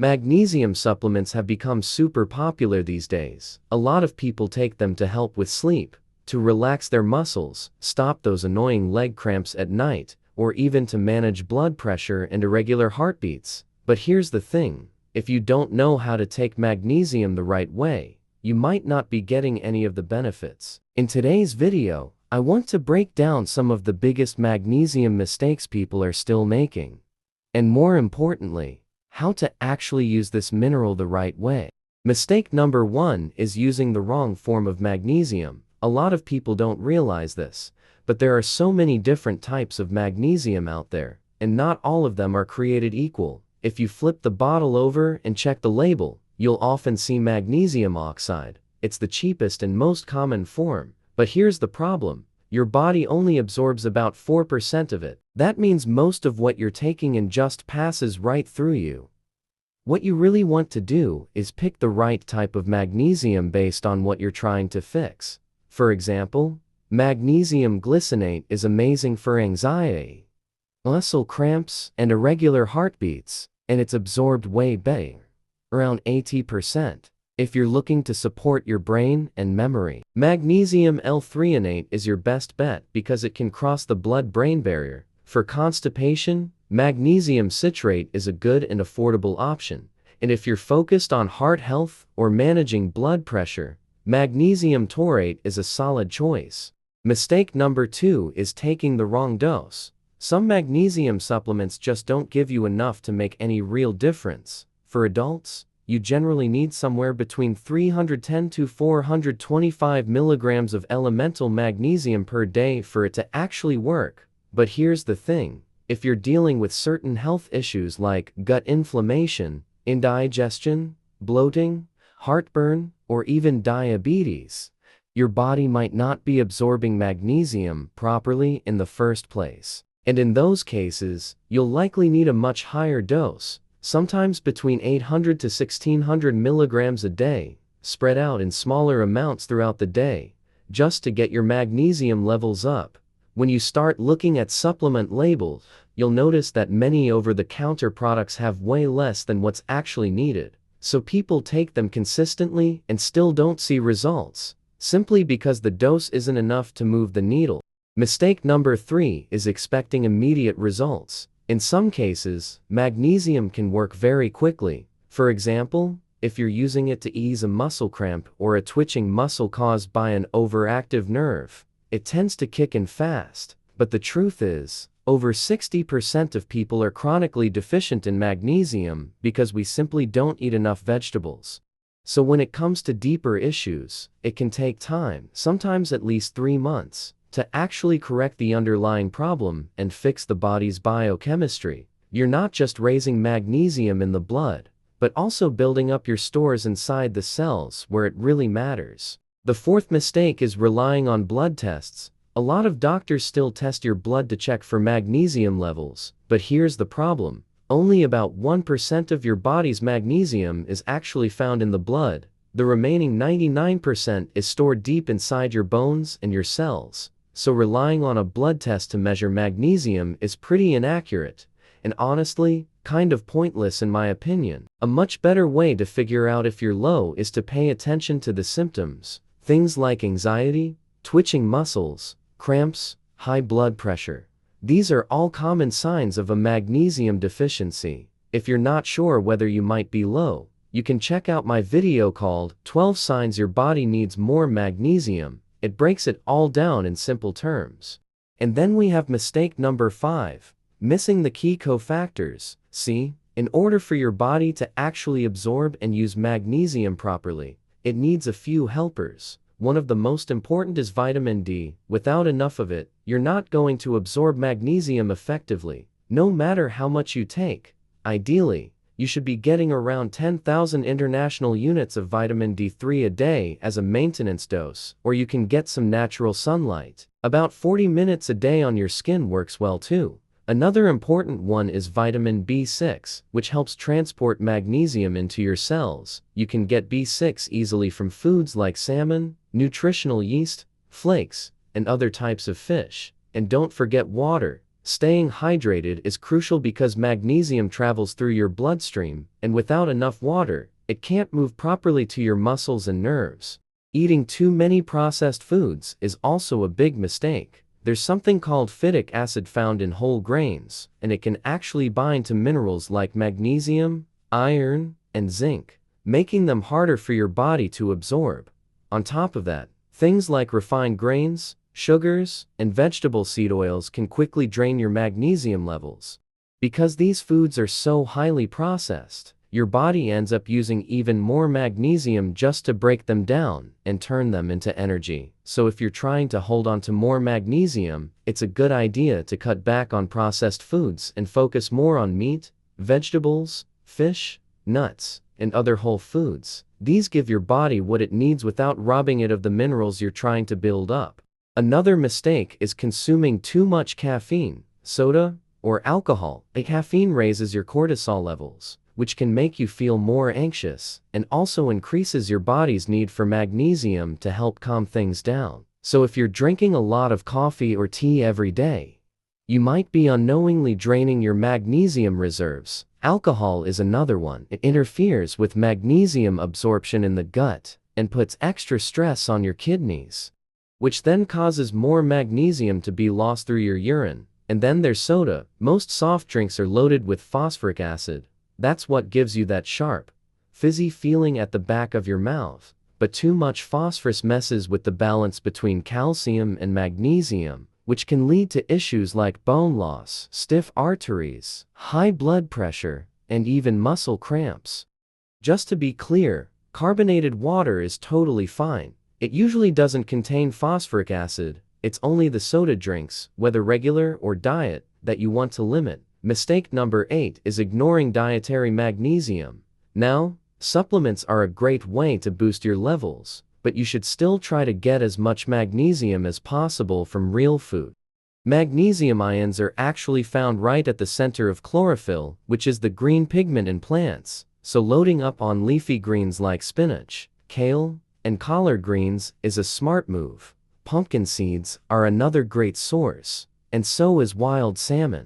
Magnesium supplements have become super popular these days. A lot of people take them to help with sleep, to relax their muscles, stop those annoying leg cramps at night, or even to manage blood pressure and irregular heartbeats. But here's the thing, if you don't know how to take magnesium the right way, you might not be getting any of the benefits. In today's video, I want to break down some of the biggest magnesium mistakes people are still making. And more importantly, how to actually use this mineral the right way. Mistake number 1 is using the wrong form of magnesium. A lot of people don't realize this, but there are so many different types of magnesium out there, and not all of them are created equal. If you flip the bottle over and check the label, you'll often see magnesium oxide. It's the cheapest and most common form, but here's the problem. Your body only absorbs about 4% of it. That means most of what you're taking in just passes right through you. What you really want to do is pick the right type of magnesium based on what you're trying to fix. For example, magnesium glycinate is amazing for anxiety, muscle cramps, and irregular heartbeats, and it's absorbed way better, around 80%. If you're looking to support your brain and memory, magnesium L-threonate is your best bet because it can cross the blood-brain barrier. For constipation, magnesium citrate is a good and affordable option. And if you're focused on heart health or managing blood pressure, magnesium taurate is a solid choice. Mistake number 2 is taking the wrong dose. Some magnesium supplements just don't give you enough to make any real difference. For adults, you generally need somewhere between 310 to 425 milligrams of elemental magnesium per day for it to actually work. But here's the thing, if you're dealing with certain health issues like gut inflammation, indigestion, bloating, heartburn, or even diabetes, your body might not be absorbing magnesium properly in the first place. And in those cases, you'll likely need a much higher dose, sometimes between 800 to 1600 milligrams a day, spread out in smaller amounts throughout the day, just to get your magnesium levels up. When you start looking at supplement labels, you'll notice that many over-the-counter products have way less than what's actually needed. So people take them consistently and still don't see results, simply because the dose isn't enough to move the needle. Mistake number 3 is expecting immediate results. In some cases, magnesium can work very quickly. For example, if you're using it to ease a muscle cramp or a twitching muscle caused by an overactive nerve, it tends to kick in fast. But the truth is, over 60% of people are chronically deficient in magnesium because we simply don't eat enough vegetables. So when it comes to deeper issues, it can take time, sometimes at least 3 months, to actually correct the underlying problem and fix the body's biochemistry. You're not just raising magnesium in the blood, but also building up your stores inside the cells where it really matters. The 4th mistake is relying on blood tests. A lot of doctors still test your blood to check for magnesium levels, but here's the problem. Only about 1% of your body's magnesium is actually found in the blood. The remaining 99% is stored deep inside your bones and your cells. So relying on a blood test to measure magnesium is pretty inaccurate, and honestly, kind of pointless in my opinion. A much better way to figure out if you're low is to pay attention to the symptoms. Things like anxiety, twitching muscles, cramps, high blood pressure. These are all common signs of a magnesium deficiency. If you're not sure whether you might be low, you can check out my video called 12 Signs Your Body Needs More Magnesium. It breaks it all down in simple terms. And then we have mistake number 5, missing the key cofactors. See, in order for your body to actually absorb and use magnesium properly, it needs a few helpers. One of the most important is vitamin D. Without enough of it, you're not going to absorb magnesium effectively, no matter how much you take. Ideally, you should be getting around 10,000 international units of vitamin D3 a day as a maintenance dose, or you can get some natural sunlight. About 40 minutes a day on your skin works well too. Another important one is vitamin B6, which helps transport magnesium into your cells. You can get B6 easily from foods like salmon, nutritional yeast, flakes, and other types of fish. And don't forget water. Staying hydrated is crucial because magnesium travels through your bloodstream, and without enough water, it can't move properly to your muscles and nerves. Eating too many processed foods is also a big mistake. There's something called phytic acid found in whole grains, and it can actually bind to minerals like magnesium, iron, and zinc, making them harder for your body to absorb. On top of that, things like refined grains, sugars, and vegetable seed oils can quickly drain your magnesium levels. Because these foods are so highly processed, your body ends up using even more magnesium just to break them down and turn them into energy. So if you're trying to hold on to more magnesium, it's a good idea to cut back on processed foods and focus more on meat, vegetables, fish, nuts, and other whole foods. These give your body what it needs without robbing it of the minerals you're trying to build up. Another mistake is consuming too much caffeine, soda, or alcohol. Caffeine raises your cortisol levels, which can make you feel more anxious, and also increases your body's need for magnesium to help calm things down. So if you're drinking a lot of coffee or tea every day, you might be unknowingly draining your magnesium reserves. Alcohol is another one. It interferes with magnesium absorption in the gut and puts extra stress on your kidneys, which then causes more magnesium to be lost through your urine. And then there's soda. Most soft drinks are loaded with phosphoric acid. That's what gives you that sharp, fizzy feeling at the back of your mouth. But too much phosphorus messes with the balance between calcium and magnesium, which can lead to issues like bone loss, stiff arteries, high blood pressure, and even muscle cramps. Just to be clear, carbonated water is totally fine. It usually doesn't contain phosphoric acid. It's only the soda drinks, whether regular or diet, that you want to limit. Mistake number 8 is ignoring dietary magnesium. Now, supplements are a great way to boost your levels, but you should still try to get as much magnesium as possible from real food. Magnesium ions are actually found right at the center of chlorophyll, which is the green pigment in plants, so loading up on leafy greens like spinach, kale, and collard greens is a smart move. Pumpkin seeds are another great source, and so is wild salmon.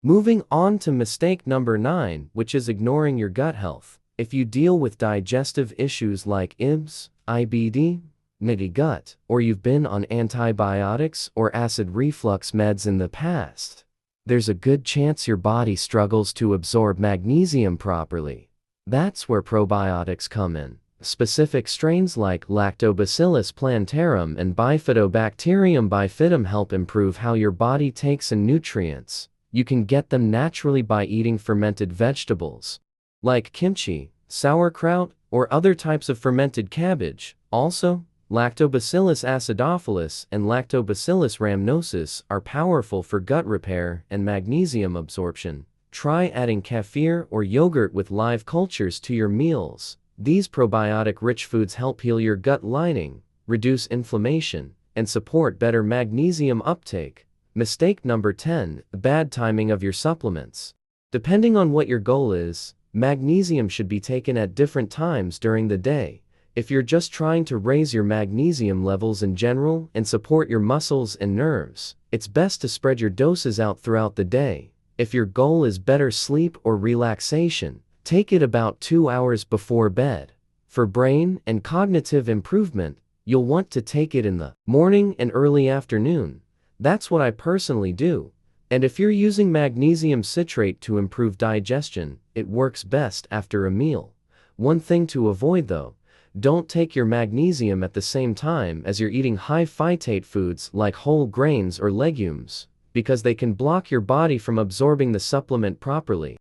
Moving on to mistake number 9, which is ignoring your gut health. If you deal with digestive issues like IBS, IBD, nitty gut, or you've been on antibiotics or acid reflux meds in the past, there's a good chance your body struggles to absorb magnesium properly. That's where probiotics come in. Specific strains like Lactobacillus plantarum and Bifidobacterium bifidum help improve how your body takes in nutrients. You can get them naturally by eating fermented vegetables, like kimchi, sauerkraut, or other types of fermented cabbage. Also, Lactobacillus acidophilus and Lactobacillus rhamnosus are powerful for gut repair and magnesium absorption. Try adding kefir or yogurt with live cultures to your meals. These probiotic-rich foods help heal your gut lining, reduce inflammation, and support better magnesium uptake. Mistake number 10, the bad timing of your supplements. Depending on what your goal is, magnesium should be taken at different times during the day. If you're just trying to raise your magnesium levels in general and support your muscles and nerves, it's best to spread your doses out throughout the day. If your goal is better sleep or relaxation, take it about 2 hours before bed. For brain and cognitive improvement, you'll want to take it in the morning and early afternoon. That's what I personally do. And if you're using magnesium citrate to improve digestion, it works best after a meal. One thing to avoid though, don't take your magnesium at the same time as you're eating high phytate foods like whole grains or legumes, because they can block your body from absorbing the supplement properly.